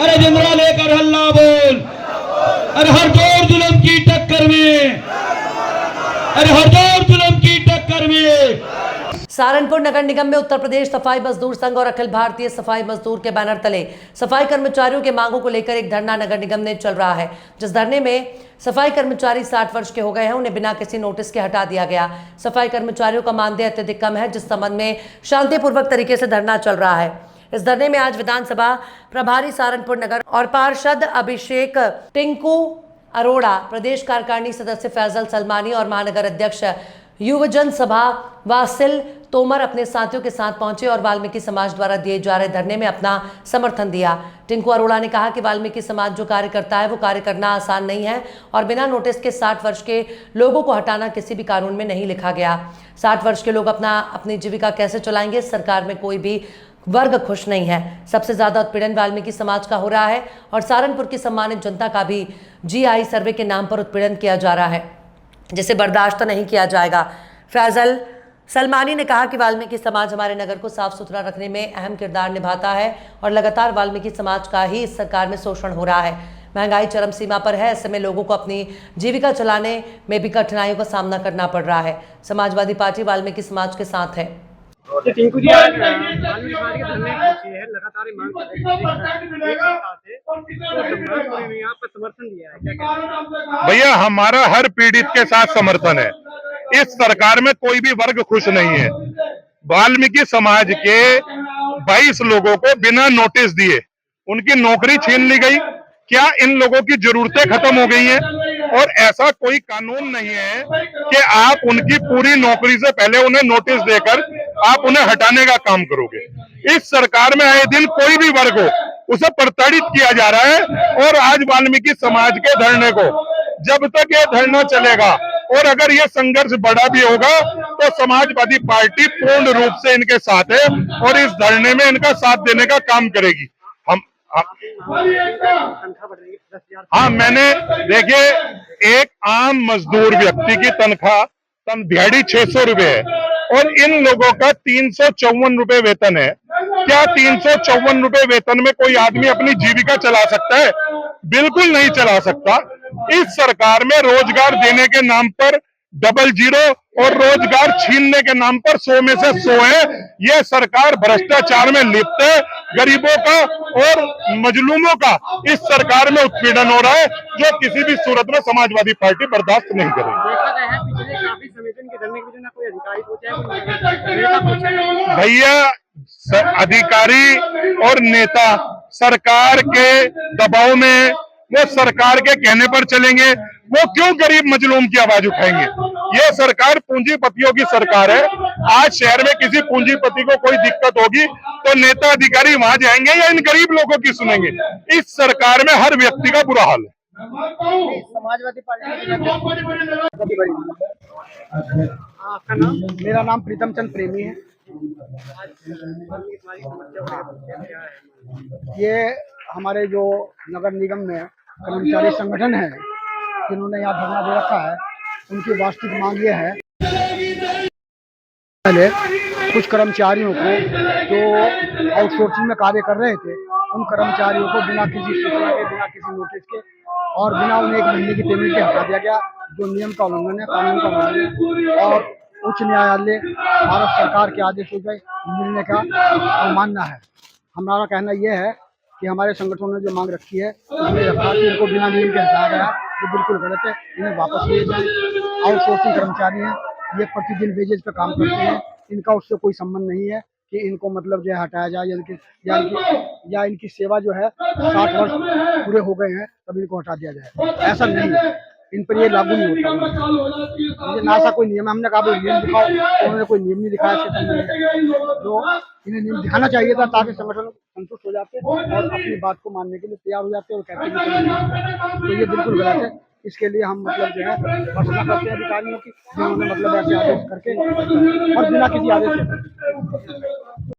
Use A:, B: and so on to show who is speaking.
A: अरे जिंदरा लेकर हल्ला बोल। अरे हर दौर जुल्म की टक्कर में, अरे हर दौर जुल्म की टक्कर में।
B: सहारनपुर नगर निगम में उत्तर प्रदेश सफाई मजदूर संघ और अखिल भारतीय सफाई मजदूर के बैनर तले सफाई कर्मचारियों के मांगों को लेकर एक धरना नगर निगम ने चल रहा है, जिस धरने में सफाई कर्मचारी 60 वर्ष के हो गए हैं, उन्हें बिना किसी नोटिस के हटा दिया गया। सफाई कर्मचारियों का मानदेय अत्यधिक कम है, जिस संबंध में शांतिपूर्वक तरीके से धरना चल रहा है। इस धरने में आज विधानसभा प्रभारी सहारनपुर नगर और पार्षद अभिषेक टिंकू अरोड़ा, प्रदेश कार्यकारिणी सदस्य फैजल सलमानी और महानगर अध्यक्ष युवजन सभा वासिल तोमर अपने साथियों के साथ पहुंचे और वाल्मीकि समाज द्वारा दिए जा रहे धरने में अपना समर्थन दिया। टिंकू अरोड़ा ने कहा कि वाल्मीकि समाज जो कार्य करता है वो कार्य करना आसान नहीं है और बिना नोटिस के 60 वर्ष के लोगों को हटाना किसी भी कानून में नहीं लिखा गया। 60 वर्ष के लोग अपनी जीविका कैसे चलाएंगे? सरकार में कोई भी वर्ग खुश नहीं है। सबसे ज्यादा उत्पीड़न वाल्मीकि समाज का हो रहा है और सहारनपुर की सम्मानित जनता का भी GI सर्वे के नाम पर उत्पीड़न किया जा रहा है, जिसे बर्दाश्त नहीं किया जाएगा। फैजल सलमानी ने कहा कि वाल्मीकि समाज हमारे नगर को साफ सुथरा रखने में अहम किरदार निभाता है और लगातार वाल्मीकि समाज का ही इस सरकार में शोषण हो रहा है। महंगाई चरम सीमा पर है, ऐसे में लोगों को अपनी जीविका चलाने में भी कठिनाइयों का सामना करना पड़ रहा है। समाजवादी पार्टी वाल्मीकि समाज के साथ है।
C: टिंकू जी आज वाल्मीकि समाज के धरने पहुंचे हैं, लगातार मांग कर रहे हैं, आपका समर्थन दिया है, क्या कहते हैं?
D: भैया हमारा हर पीड़ित के साथ समर्थन है। इस सरकार में कोई भी वर्ग खुश नहीं है। वाल्मीकि समाज के 22 लोगों को बिना नोटिस दिए उनकी नौकरी छीन ली गई। क्या इन लोगों की जरूरतें खत्म हो गई हैं? और ऐसा कोई कानून नहीं है कि आप उनकी पूरी नौकरी से पहले उन्हें नोटिस देकर आप उन्हें हटाने का काम करोगे। इस सरकार में आए दिन कोई भी वर्ग हो उसे प्रताड़ित किया जा रहा है। और आज वाल्मीकि समाज के धरने को, जब तक ये धरना चलेगा और अगर ये संघर्ष बड़ा भी होगा तो समाजवादी पार्टी पूर्ण रूप से इनके साथ है और इस धरने में इनका साथ देने का काम करेगी। हाँ, मैंने देखिए एक आम मजदूर व्यक्ति की तनख्वाह दिहाड़ी 600 रुपए है और इन लोगों का 354 रुपए वेतन है। क्या 354 रुपए वेतन में कोई आदमी अपनी जीविका चला सकता है? बिल्कुल नहीं चला सकता। इस सरकार में रोजगार देने के नाम पर 00 और रोजगार छीनने के नाम पर 100 में से 100 है। यह सरकार भ्रष्टाचार में लिप्त है। गरीबों का और मजलूमों का इस सरकार में उत्पीड़न हो रहा है, जो किसी भी सूरत में समाजवादी पार्टी बर्दाश्त नहीं करेगी।
C: देखा गया है पिछले काफी समय से इनके धरने के बीच में कोई अधिकारी पहुंचा है,
D: भैया अधिकारी और नेता सरकार के दबाव में, वो सरकार के कहने पर चलेंगे। वो क्यों गरीब मजलूम की आवाज उठाएंगे? ये सरकार पूंजीपतियों की सरकार है। आज शहर में किसी पूंजीपति को कोई दिक्कत होगी तो नेता अधिकारी वहां जाएंगे या इन गरीब लोगों की सुनेंगे? इस सरकार में हर व्यक्ति का बुरा हाल है।
C: समाजवादी पार्टी। आपका नाम? मेरा नाम प्रीतम चंद प्रेमी है। ये हमारे जो नगर निगम में कर्मचारी संगठन है जिन्होंने यहाँ धरना दे रखा है, उनकी वास्तविक मांग ये है, पहले कुछ कर्मचारियों को जो आउटसोर्सिंग में कार्य कर रहे थे, उन कर्मचारियों को बिना किसी सूचना के, बिना किसी नोटिस के और बिना उन्हें 1 महीने की पेमेंट के हटा दिया गया, जो नियम का उल्लंघन है, कानून का उल्लंघन है। और उच्च न्यायालय भारत सरकार के आदेश को मिलने का अवमानना है। हमारा कहना यह है कि हमारे संगठनों ने जो मांग रखी है उसमें रखा कि इनको बिना नियम के हटाया गया, जो बिल्कुल गलत है। इन्हें वापस लिए जाए। आउटसोर्सिंग कर्मचारी हैं, ये प्रतिदिन वेजेज पे काम करते हैं, इनका उससे कोई संबंध नहीं है कि इनको मतलब जो है हटाया जाए या इनकी सेवा जो है 60 वर्ष पूरे हो गए हैं तब इनको हटा दिया जाए। ऐसा नहीं है, इन पर ये लागू नहीं होता। ये ना सा कोई नियम, हमने कहा नियम दिखाओ, उन्होंने कोई नियम नहीं दिखाया। तो इन्हें नियम दिखाना चाहिए था ताकि संगठन संतुष्ट हो जाते और अपनी बात को मानने के लिए तैयार हो जाते और कहते हैं तो ये बिल्कुल गलत है। इसके लिए हम मतलब जो है भर्त्सना करते हैं अधिकारियों की, जिन्होंने मतलब ऐसे आदेश करके और बिना किसी आदेश के